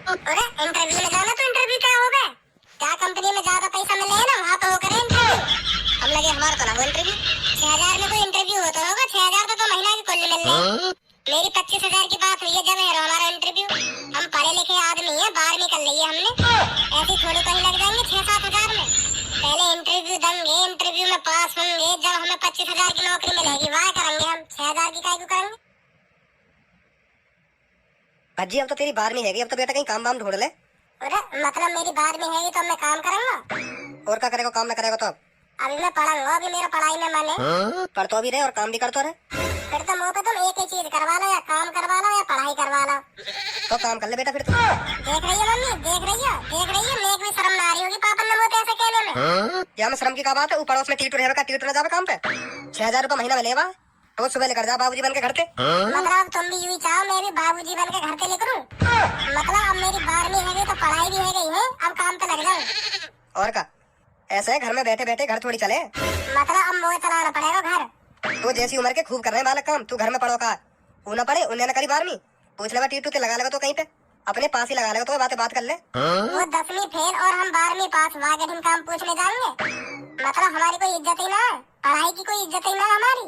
अरे इंटरव्यू में जाना तो इंटरव्यू क्या हो गए? क्या कंपनी में ज्यादा पैसा मिले है ना वहाँ तो वो करे इंटरव्यू। हम लगे हमारा तो ना वो इंटरव्यू। 6,000 में कोई इंटरव्यू होता होगा? 6,000 तो महीना की कुल मिल रही। मेरी 25,000 की बात हुई है जब है हमारा इंटरव्यू। हम पढ़े लिखे आदमी है, 12वीं कर ली है हमने। ऐसी थोड़ी कहीं लग जाएंगे 6-7 हजार में। पहले इंटरव्यू देंगे, इंटरव्यू में पास होंगे, जब हमें 25,000 की नौकरी मिलेगी वहाँ करेंगे हम। 6,000 की काय को करेंगे? अजी अब तो तेरी 12वीं हैगी, अब तो बेटा कहीं काम वाम ढूंढ ले। अरे मतलब मेरी 12वीं हैगी तो मैं काम करूंगा। और क्या करेगा? काम में करेगा तो अभी मैं पढ़ूंगा, अभी मेरा पढ़ाई में मन है। पढ़ तो भी रहे और काम भी कर तो रहे। फिर तो मुँह पे तुम एक ही चीज करवा लो, या काम करवा लो या पढ़ाई करवा लो। तो काम कर ले बेटा फिर तो। देख रही है मम्मी, देख रही है, देख रही है, मेरे भी शर्म ना आ रही होगी पापा ने मुझे ऐसे कहने में। या में शर्म की क्या बात है? पड़ोस में टीटू रहेगा, टीटू ना जावे काम पे। 6,000 रुपए महीना मिलेगा, रोज सुबह लेकर जा बाबूजी बन के घर पे। मतलब तुम भी यूं चाहो मैं भी बाबूजी बन के घर पे लिख लूं? मतलब अब मेरी 12वीं है तो पढ़ाई भी है गई है, अब काम पे लग जाऊं। और का ऐसे घर में बैठे बैठे घर थोड़ी चले। मतलब अब मुझे चलाना पड़ेगा घर। तू जैसी उम्र के खूब कर रहे हैं बालक काम, तू घर में पढ़ो का वो ना पढ़े, उन्हें ना करी 12वीं। पूछ लेगा टीटू के लगा लेगा तो कहीं पे अपने पास ही लगा लेगा तो बात कर ले। वो 10वीं फेल और हम 12वीं पास, वागे काम पूछने जाएंगे। मतलब हमारी कोई इज्जत ही ना है, पढ़ाई की कोई इज्जत ही ना हमारी।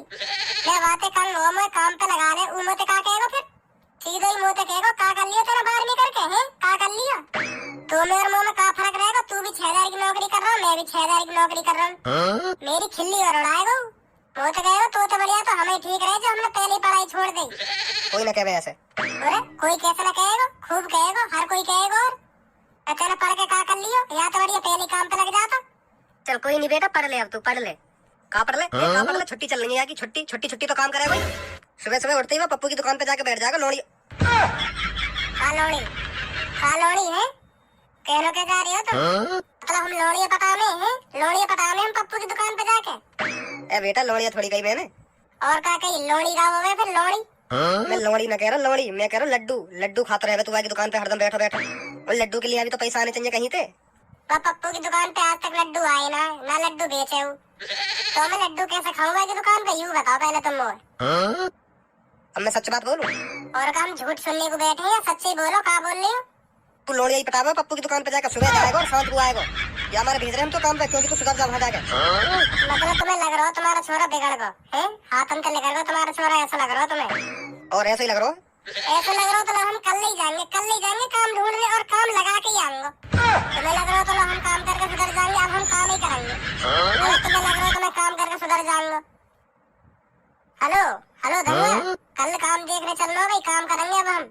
मैं बातें कर लो, मैं काम पे लगा ले, उमो ते का कहेगा फिर? सीधे ही मुँह ते कहेगा का कर लिया तेरा 12वीं करके है, का कर लिया? तो मेरे मुँह में का फर्क रहेगा? तू भी 6,000 की नौकरी कर रहा हूँ, मैं भी 6,000 की नौकरी कर रहा हूँ। मेरी खिल्ली और उड़ाएगा वो तो कहेगा तो बढ़िया, तो हमें ठीक रहे जो हमने पहली पढ़ाई छोड़ दी। कोई ना कहे ऐसे। अरे कोई कैसे ना कहेगा, खूब कहेगा, हर कोई कहेगा। और तेरा पढ़ के का कर लियो, या तो बढ़िया पहले काम पे लग जाता। चल कोई नहीं बेटा, पढ़ ले, अब तू पढ़ ले। कहाँ पढ़ ले? कहाँ पढ़ ले? छुट्टी चल रही है कि छुट्टी छुट्टी छुट्टी तो काम करे भाई। सुबह सुबह उठते ही वो पप्पू की दुकान पे जाके बैठ जाएगा। लोड़ी लोड़ी है, कहनो के जा रही हो तुम? मतलब हम लोड़िया पटाने हैं, लोड़िया पटाने हम पप्पू की दुकान पे जाके। ए बेटा लोड़िया थोड़ी गई मैंने। और का कही लोड़ी का हो गए फिर लोड़ी? मैं लोड़ी ना कह रहा, लोड़ी मैं कह रहा लड्डू। लड्डू खाता रहे तू आगे दुकान पे हरदम बैठो बैठो। और लड्डू के लिए अभी तो पैसा आने चाहिए कहीं से। पप्पू की दुकान पे आज तक लड्डू आए ना लड्डू बेचे हूँ। तो मैं लड्डू कैसे खाऊंगा की दुकान पे? यूँ बताओ पहले तुम मुझे। अब मैं सच बात बोलूं और हम झूठ सुनने को बैठे हैं, सच्चे बोलो, का बोल रही हो? तू लोड़िया ही पटावा पप्पू की दुकान पे जाकर, सुबह जाएगा और शाम को आएगा। या हमारे भेज रहे हम तो काम पे, क्योंकि तू सुधर जा वहाँ जाके। मतलब तुम्हें लग रहा हो तुम्हारा छोरा बिगड़ गया है? हाथ अंतर लेकर गया तुम्हारा छोरा, ऐसा लग रहा हो तुम्हें? और ऐसे ही लग रहा हो? ऐसा लग रहा हो तो हम कल ही जाएंगे, कल ही जाएंगे काम ढूंढने और काम लगा के ही आऊंगा। तुम्हें लग रहा हो तो हम काम करके सुधर जाएंगे, अब हम काम ही करेंगे। और तुम्हें लग रहा हो तो मैं काम करके सुधर जाऊंगा। हेलो हेलो धन्यवाद, कल काम देखने चलना भाई, काम करेंगे अब हम।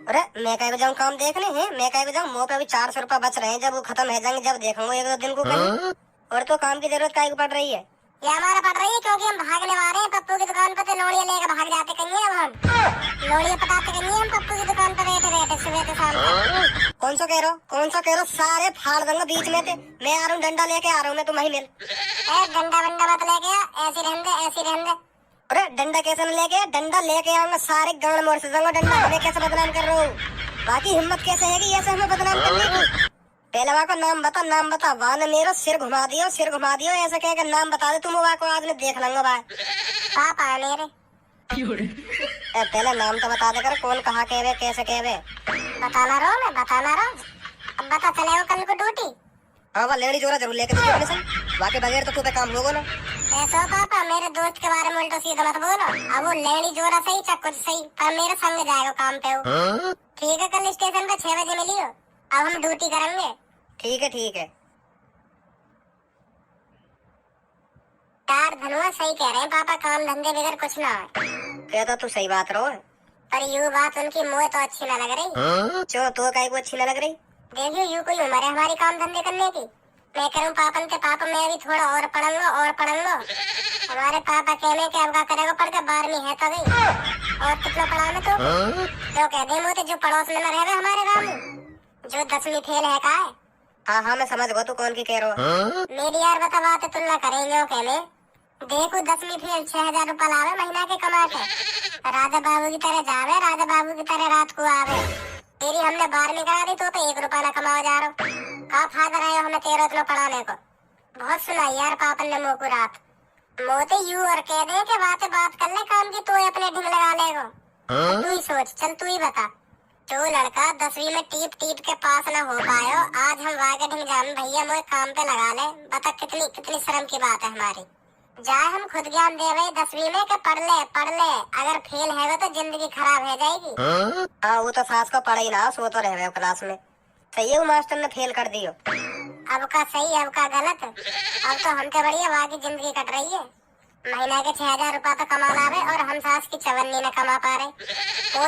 अरे मैं कहीं जाऊँ काम देखने हैं? मैं कहीं जाऊँ? मुँह पे अभी 400 रुपए बच रहे हैं, जब वो खत्म हो जाएंगे जब देखूंगा एक दो दिन को कहीं। और तो काम की जरूरत काहे को पड़ रही है? ये हमारा पड़ रही है क्योंकि हम भागने वाले हैं पप्पू की दुकान पे, तो लोड़िया लेकर भाग जाते कहीं। अब हम लोड़िया पटाते कहीं हम पप्पू की दुकान पे बैठे बैठे सुबह से शाम तक। कौन सा कह रहा हो? कौन सा कह रहा हो? सारे फाड़ दूंगा बीच में से। मैं आ रहा हूँ, डंडा लेके आ रहा हूँ मैं, तुम वहीं मिल। डंडा वंडा मत लेके आ, ऐसी रहने ऐसी रहने। अरे डंडा कैसे न लेके? डंडा लेके आऊंगा, सारे गांव मोड़ से जाऊंगा डंडा। हमें कैसे बदनाम कर रहा हूँ? बाकी हिम्मत कैसे है कि ऐसे हमें बदनाम करने की? पहलवा को नाम बता, नाम बता। वहाँ ने मेरा सिर घुमा दियो, सिर घुमा दियो, ऐसे कह के नाम बता दे तुम। वहाँ को आज ने देख लूंगा भाई। पापा है मेरे। पहले नाम तो बता दे कर, कौन कहाँ कहवे कैसे कहवे? बताना रहो, मैं बताना रहो। अब बता चलेगा कल को ड्यूटी? हाँ वह लेडी जोरा जरूर लेके दीजिए मिशन, बाकी बगैर तो तू पे काम होगा ना। ऐसा पापा मेरे दोस्त के बारे में उल्टा सीधा मत बोलो। अब वो लेडी जोरा सही चाहे कुछ सही, पर मेरे संग जाएगा काम पे वो। ठीक है, कल स्टेशन पे 6 बजे मिलियो, अब हम ड्यूटी करेंगे। ठीक है ठीक है। यार धनुआ सही कह रहे हैं पापा, काम धंधे बगैर कुछ ना है। कहता तू सही बात रहो। पर यूँ बात उनकी मुँह तो अच्छी ना लग रही। क्यों तो कहीं को अच्छी ना लग रही? देखियो यूँ कोई उम्र है हमारी काम धंधे करने की? मैं करूँ पापन के पापा, मैं अभी थोड़ा और पढ़ूंगा। हमारे पापा कहने के अब क्या करेगा पढ़ के, 12वीं है तो गई और कितना पढ़ा मैं तो कह दे मुझे जो पड़ोस में न रहे हमारे रामू, जो 10वीं फेल है का है। हाँ मैं समझ गया तू कौन की कह रहा हो। मेरी यार बता बात तुलना करेंगे कहने। देखो 10वीं फेल 6,000 रुपया लावे महीना के कमा के, राजा बाबू की तरह जावे, राजा बाबू की तरह रात को आवे। तेरी हमने 12वीं करा दी तो 1 रुपया ना कमाओ जा रहा। का फायदा रहे हमें तेरे इतना पढ़ाने को? बहुत सुना यार पापन ने मुँह को रात मोते यू और कह दे के बात कर ले काम की, तो अपने ढिंग लगा लेगा। तू ही सोच, चल तू ही बता। जो लड़का 10वीं में टीप टीप के पास न हो पायो, आज हम वाके ढंग जान भैया मोए काम पे लगा ले। बता कितनी कितनी शर्म की बात है हमारी। जाए हम खुद ज्ञान दे रहे 10वीं में के पढ़ ले पढ़ ले, अगर फेल है तो जिंदगी खराब हो जाएगी। हाँ वो तो सास को पढ़ा ही ना, सो तो रहे क्लास में। सही है, वो मास्टर ने फेल कर दियो। अब का सही अब का गलत, अब तो हमसे बढ़िया वहाँ की जिंदगी कट रही है। महीना के 6000 रुपया तो कमा लावे और हम सास की 54 न कमा पा रहे।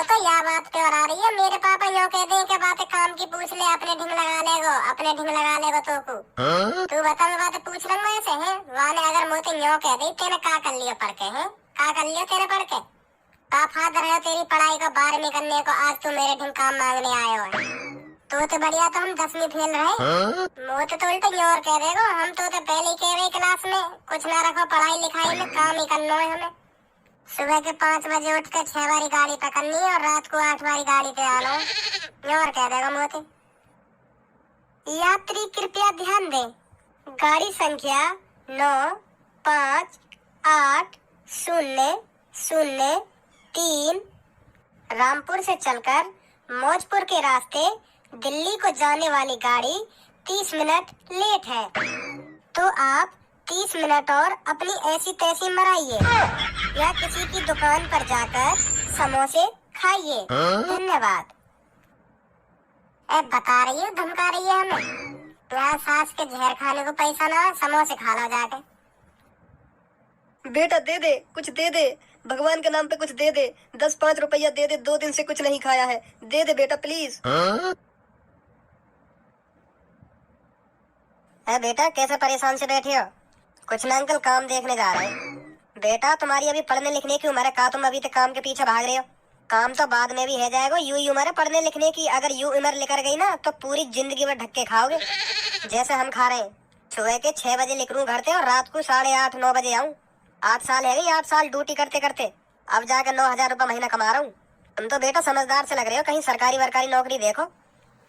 तो यह बात पे और आ रही है, मेरे पापा यूँ कहते हैं कि बातें काम की पूछ ले, अपने ढिंग लगा लेगो, अपने ढिंग लगा लेगो तो को। तू बता मैं बातें पूछ लूंगा ऐसे है वाने, अगर मोते यूँ कह दी तेने का कर लियो पढ़ के है, का कर लियो तेरे पढ़ के। का फादर है तेरी पढ़ाई को 12वीं करने को, आज तू मेरे ढिंग काम मांगने आयो है। तो बढ़िया तो हम 10वीं फेल रहे, मोते तो उल्टे यूँ और कह देगो हम तो पहले कह रहे क्लास में कुछ ना रखो, पढ़ाई लिखाई में काम ही करना है हमें। सुबह के 5 बजे उठ के 6 बारी गाड़ी पकड़नी है और रात को 8 बारी गाड़ी पे आना है, यूँ और कह देगा मोते। यात्री कृपया ध्यान दें, गाड़ी संख्या 95803 रामपुर से चलकर मौजपुर के रास्ते दिल्ली को जाने वाली गाड़ी 30 मिनट लेट है, तो आप 30 मिनट और अपनी ऐसी तैसी मराइए या किसी की दुकान पर जाकर समोसे खाइए। धन्यवाद। बता रही हूँ, धमका रही है हमें। यहाँ सास के जहर खाने को पैसा ना, समोसे खा लो जाके। बेटा दे दे, कुछ दे दे, भगवान के नाम पे कुछ दे दे, 10-5 रुपया दे दे, 2 दिन से कुछ नहीं खाया है, दे दे बेटा प्लीज। बेटा कैसे परेशान से बैठे हो? कुछ ना अंकल, काम देखने जा रहे हैं। बेटा तुम्हारी अभी पढ़ने लिखने की उम्र है, का तुम अभी तक काम के पीछे भाग रहे हो? काम तो बाद में भी है जाएगा, यू ही उम्र है पढ़ने लिखने की। अगर यू उम्र लेकर गई ना तो पूरी जिंदगी में धक्के खाओगे, जैसे हम खा रहे हैं। सुबह के 6 बजे निकलूं घर से और रात को 8:30-9 बजे आऊँ। 8 साल है गई, 8 साल ड्यूटी करते करते, अब जाकर 9000 रुपया महीना कमा रहा हूँ। तुम तो बेटा समझदार से लग रहे हो, कहीं सरकारी वरकारी नौकरी देखो।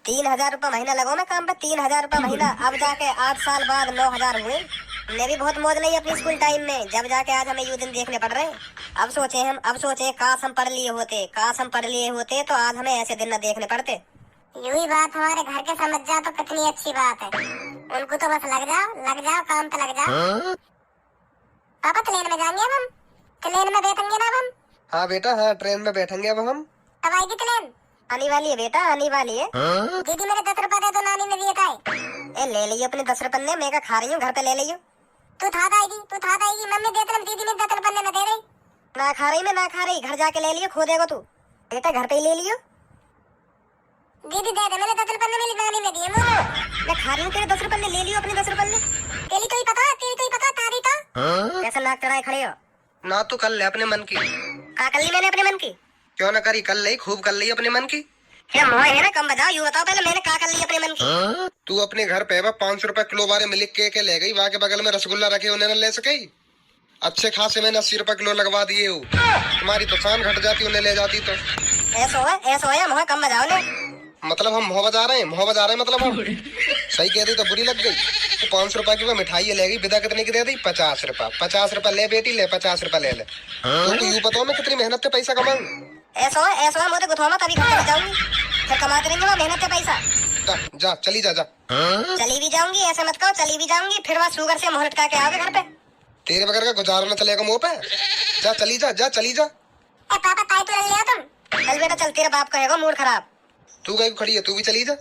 3000 रुपया महीना लगो मैं काम पे, 3000 रुपया महीना, अब जाके 8 साल बाद 9000 हुए। हमने भी बहुत मौज ली अपनी स्कूल टाइम में, जब जाके आज हमें यू दिन देखने पड़ रहे हैं। अब सोचे काश हम पढ़ लिए होते, काश हम पढ़ लिए होते तो आज हमें ऐसे दिन न देखने पड़ते। यू ही बात हमारे घर के समझ जाओ तो कितनी अच्छी बात है। उनको तो बस लग जाओ काम पे लग जाओ। पापा ट्रेन में जाएंगे अब हम, ट्रेन में बैठेंगे ना अब हम? हाँ बेटा हाँ, ट्रेन में बैठेंगे अब हम। कब आएगी ट्रेन? आने वाली है बेटा, आने वाली है। दीदी मेरे 10 रुपए दे दो, नानी ने दिए थे। ले लियो अपने 10 रुपये, मैं क्या खा रही हूँ, घर पे ले लियो। तू था आएगी, मम्मी दे दे, दीदी ने 10 रुपए में दे रही। ना खा रही मैं, ना खा रही, घर जाके ले लियो, खो देगा तू। बेटा घर पे ही ले लियो। दीदी दे दे, मैंने 10 रुपए मेरी नानी ने दिए। मैं खा रही हूँ तेरे 10 रुपये, ले लियो अपने 10 रुपये। तेरी तो ही पता तारी तो। कैसे नाक चढ़ाए खड़े हो? ना तू कर ले अपने मन की। का कर ली मैंने अपने मन की? क्यों ना करी, कर ली, खूब कर ली अपने मन की। क्या मोह है ना, कम बजाओ, यू बताओ पहले मैंने का कर ली अपने मन की। तू अपने घर पे 500 रुपए किलो बारे में लिख के ले गई, वहाँ के बगल में रसगुल्ला रखे उन्हें न ले सके। अच्छे खासे मैंने 80 रुपए किलो लगवा दिए हो, तुम्हारी तो शान घट जाती, उन्हें ले जाती तो। ऐसा है मोह, कम बजाओ ने। मतलब हम मोह बजा रहे हैं मतलब हम सही कह दी तो बुरी लग गई। तो 500 रुपए की वो मिठाई ले गई, विदा कितने की दे दी? 50 रुपए। 50 रुपए ले बेटी, ले 50 रुपए ले। तो यूँ बताओ मैं कितनी मेहनत से पैसा कमाऊं? ऐसा है मुझे गुथोमा, तभी घर चली जाऊंगी, फिर कमाते रहेंगे मैं मेहनत का पैसा। जा चली जा। चली भी जाऊंगी, ऐसे मत कहो, चली भी जाऊंगी, फिर वहाँ शुगर से मुंह लटका के आओगे घर पे। तेरे बगैर का गुजारा न चलेगा मुंह पे। जा चली जा। पापा ताई तो ले तुम। चल बेटा चल, तेरे बाप कहेगा मूड खराब। तू कहीं खड़ी है, तू भी चली जा।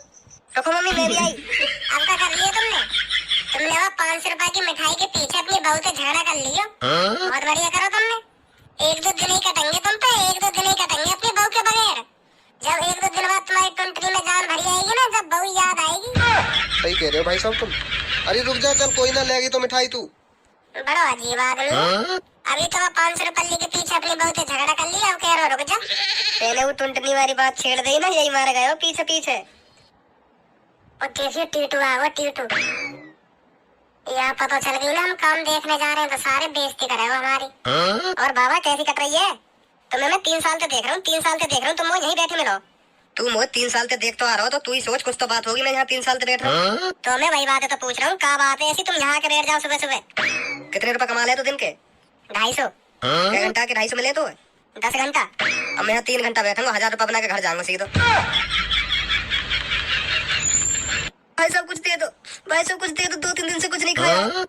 रखो मम्मी, मैं भी आई। अब क्या कर लिया तुमने वो 500 रुपए की मिठाई के पीछे अपनी बहू से झगड़ा कर लियो। बहुत बढ़िया करो तुमने। 1-2 दिन ही कटेंगे तुम पे, 1-2 दिन ही कटेंगे अपनी बहू के बगैर। जब 1-2 दिन बाद तुम्हारी टुंटरी में जान भरी आएगी ना, जब बहू याद आएगी। सही कह रहे हो भाई साहब तुम। अरे रुक जा, चल कोई ना लेगी तो मिठाई तू। बड़ा अजीब आदमी। अभी तो 500 रुपये के पीछे अपनी बहू से झगड़ा कर लिया, अब कह रहे हो रुक जा। पहले वो टुंटनी वाली बात छेड़ दी ना, यही मारे गए हो पीछे। और कैसे टीटू है वो टीटू। यहाँ पता चल गई ना हम काम देखने जा रहे हैं तो सारे बेइज्जती करे हो हमारी। और बाबा कैसी कट रही है? तुम्हें मैं 3 साल से देख रहा हूँ, तुम यहीं बैठे मिलो। तू मुझे 3 साल से देख तो आ रहा हो, तो तू ही सोच, कुछ तो बात होगी, मैं यहाँ 3 साल से बैठ रहा हूँ। तो मैं वही बात है तो पूछ रहा हूँ, क्या बात है ऐसी तुम यहाँ के बैठ जाओ सुबह? कितने रुपए कमा ले तू दिन के? 250। क्या घंटा के 250 मिले तो? 10 घंटा। अब मैं यहाँ 3 घंटा बैठूंगा, 1000 रुपया बना के घर जाऊंगा सीधो। भाई सब कुछ दे दो, भाई सब कुछ दे दो, 2-3 दिन से कुछ नहीं खाया।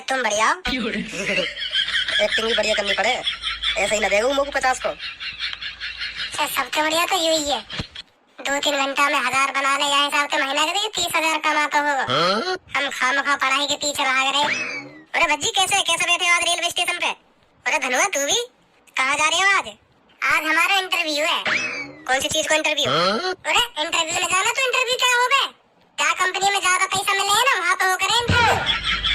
तुम बढ़िया हो। एक्टिंग भी बढ़िया करनी पड़े, ऐसे ही ना देगा मुझको 50 को। सबसे बढ़िया तो यही है, 2-3 घंटा में 1000 बना ले, यहाँ हिसाब से महीना के 30,000 कमाता होगा। हम खामखा पढ़ाई के पीछे भाग रहे। अरे भज्जी कैसे बैठे हो आज रेलवे स्टेशन पे? अरे धनुआ तू भी कहाँ जा रहे हो आज? आज हमारा इंटरव्यू है। कौन सी चीज को इंटरव्यू? अरे इंटरव्यू में जाना, तो इंटरव्यू क्या हो गए? क्या कंपनी में ज्यादा पैसा मिले है ना, वहाँ पे हो करे इंटरव्यू।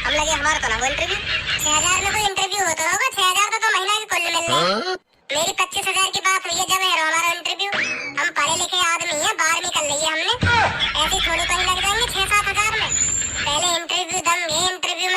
हम लगे हमारा तो ना वो इंटरव्यू। 6,000 में कोई इंटरव्यू होता होगा? 6,000 तो महीना की कुल मिल रहा है। मेरी 25,000 की बात हुई है जब है हमारा इंटरव्यू। हम पढ़े लिखे आदमी है, 12वीं कर ली है हमने, ऐसी थोड़ी कहीं लग